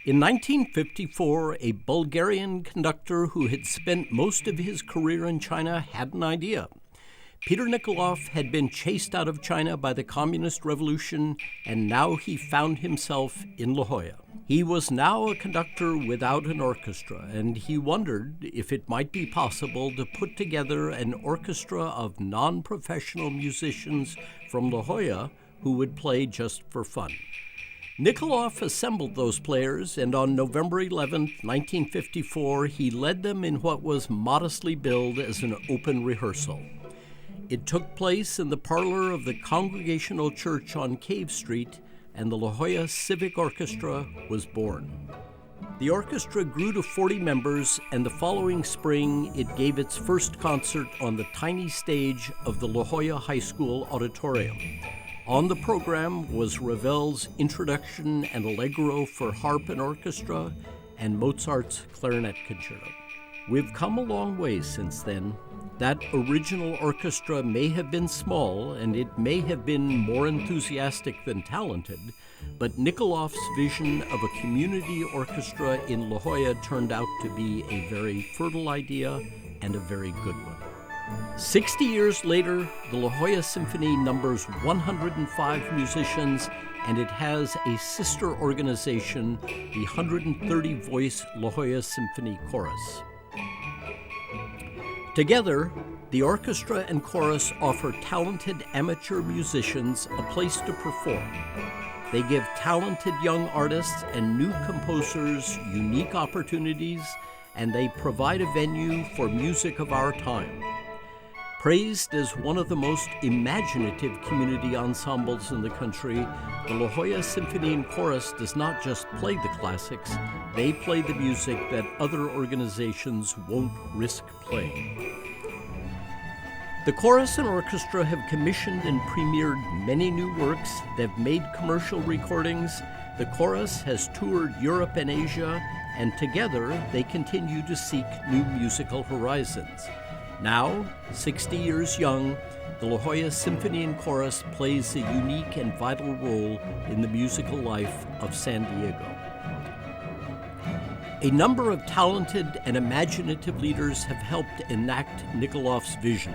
In 1954, a Bulgarian conductor who had spent most of his career in China had an idea. Peter Nikolov had been chased out of China by the Communist Revolution, and now he found himself in La Jolla. He was now a conductor without an orchestra, and he wondered if it might be possible to put together an orchestra of non-professional musicians from La Jolla who would play just for fun. Nikolov assembled those players, and on November 11, 1954, he led them in what was modestly billed as an open rehearsal. It took place in the parlor of the Congregational Church on Cave Street, and the La Jolla Civic Orchestra was born. The orchestra grew to 40 members, and the following spring it gave its first concert on the tiny stage of the La Jolla High School auditorium. On the program was Ravel's Introduction and Allegro for harp and orchestra, and Mozart's Clarinet Concerto. We've come a long way since then. That original orchestra may have been small, and it may have been more enthusiastic than talented, but Nikolov's vision of a community orchestra in La Jolla turned out to be a very fertile idea and a very good one. 60 years later, the La Jolla Symphony numbers 105 musicians, and it has a sister organization, the 130-voice La Jolla Symphony Chorus. Together, the orchestra and chorus offer talented amateur musicians a place to perform. They give talented young artists and new composers unique opportunities, and they provide a venue for music of our time. Praised as one of the most imaginative community ensembles in the country, the La Jolla Symphony and Chorus does not just play the classics, they play the music that other organizations won't risk playing. The chorus and orchestra have commissioned and premiered many new works. They've made commercial recordings. The chorus has toured Europe and Asia, and together they continue to seek new musical horizons. Now, 60 years young, the La Jolla Symphony and Chorus plays a unique and vital role in the musical life of San Diego. A number of talented and imaginative leaders have helped enact Nikolov's vision.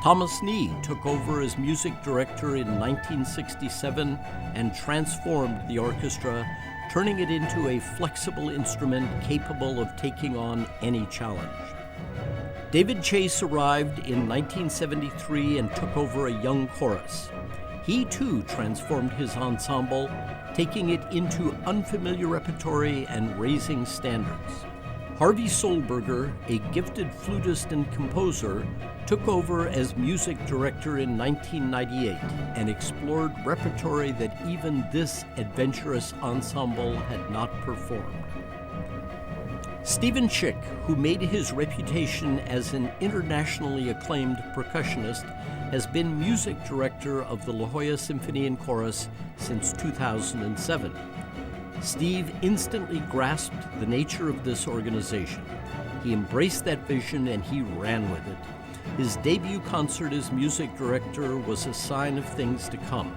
Thomas Nee took over as music director in 1967 and transformed the orchestra, turning it into a flexible instrument capable of taking on any challenge. David Chase arrived in 1973 and took over a young chorus. He too transformed his ensemble, taking it into unfamiliar repertory and raising standards. Harvey Solberger, a gifted flutist and composer, took over as music director in 1998 and explored repertory that even this adventurous ensemble had not performed. Stephen Schick, who made his reputation as an internationally acclaimed percussionist, has been music director of the La Jolla Symphony and Chorus since 2007. Steve instantly grasped the nature of this organization. He embraced that vision and he ran with it. His debut concert as music director was a sign of things to come.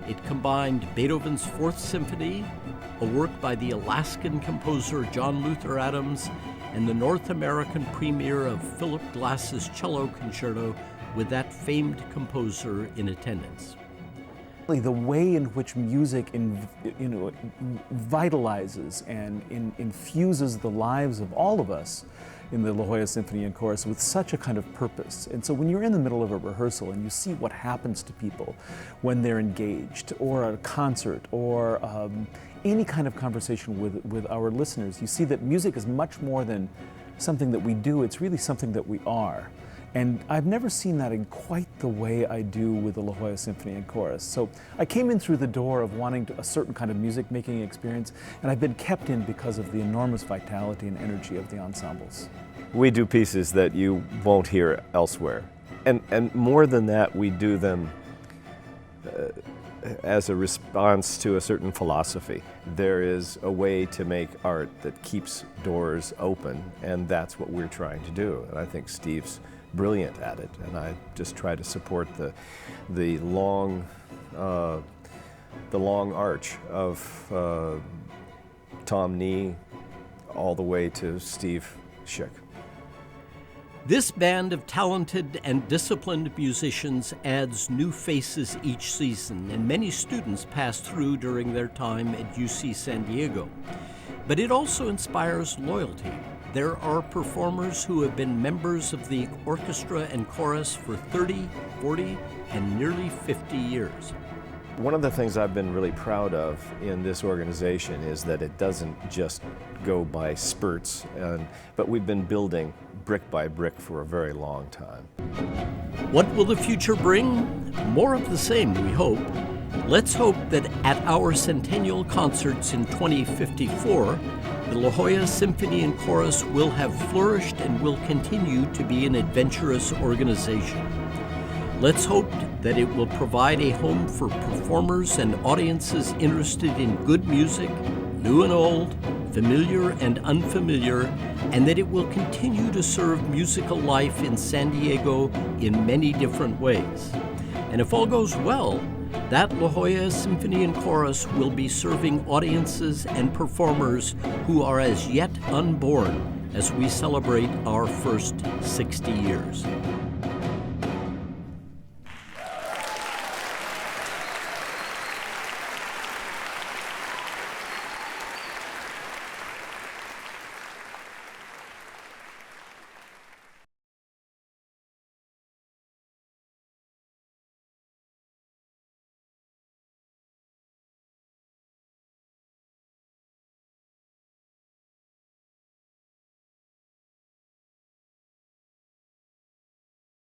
It combined Beethoven's Fourth Symphony, a work by the Alaskan composer John Luther Adams, and the North American premiere of Philip Glass's Cello Concerto with that famed composer in attendance. The way in which music vitalizes and infuses the lives of all of us in the La Jolla Symphony and Chorus with such a kind of purpose. And so when you're in the middle of a rehearsal and you see what happens to people when they're engaged, or at a concert, or any kind of conversation with our listeners, you see that music is much more than something that we do, it's really something that we are. And I've never seen that in quite the way I do with the La Jolla Symphony and Chorus. So I came in through the door of wanting a certain kind of music-making experience, and I've been kept in because of the enormous vitality and energy of the ensembles. We do pieces that you won't hear elsewhere. And more than that, we do them as a response to a certain philosophy. There is a way to make art that keeps doors open, and that's what we're trying to do. And I think Steve's brilliant at it, and I just try to support the long arch of Tom Nee all the way to Steve Schick. This band of talented and disciplined musicians adds new faces each season, and many students pass through during their time at UC San Diego. But it also inspires loyalty. There are performers who have been members of the orchestra and chorus for 30, 40, and nearly 50 years. One of the things I've been really proud of in this organization is that it doesn't just go by spurts, but we've been building brick by brick for a very long time. What will the future bring? More of the same, we hope. Let's hope that at our centennial concerts in 2054, the La Jolla Symphony and Chorus will have flourished and will continue to be an adventurous organization. Let's hope that it will provide a home for performers and audiences interested in good music, new and old, familiar and unfamiliar, and that it will continue to serve musical life in San Diego in many different ways. And if all goes well, that La Jolla Symphony and Chorus will be serving audiences and performers who are as yet unborn as we celebrate our first 60 years.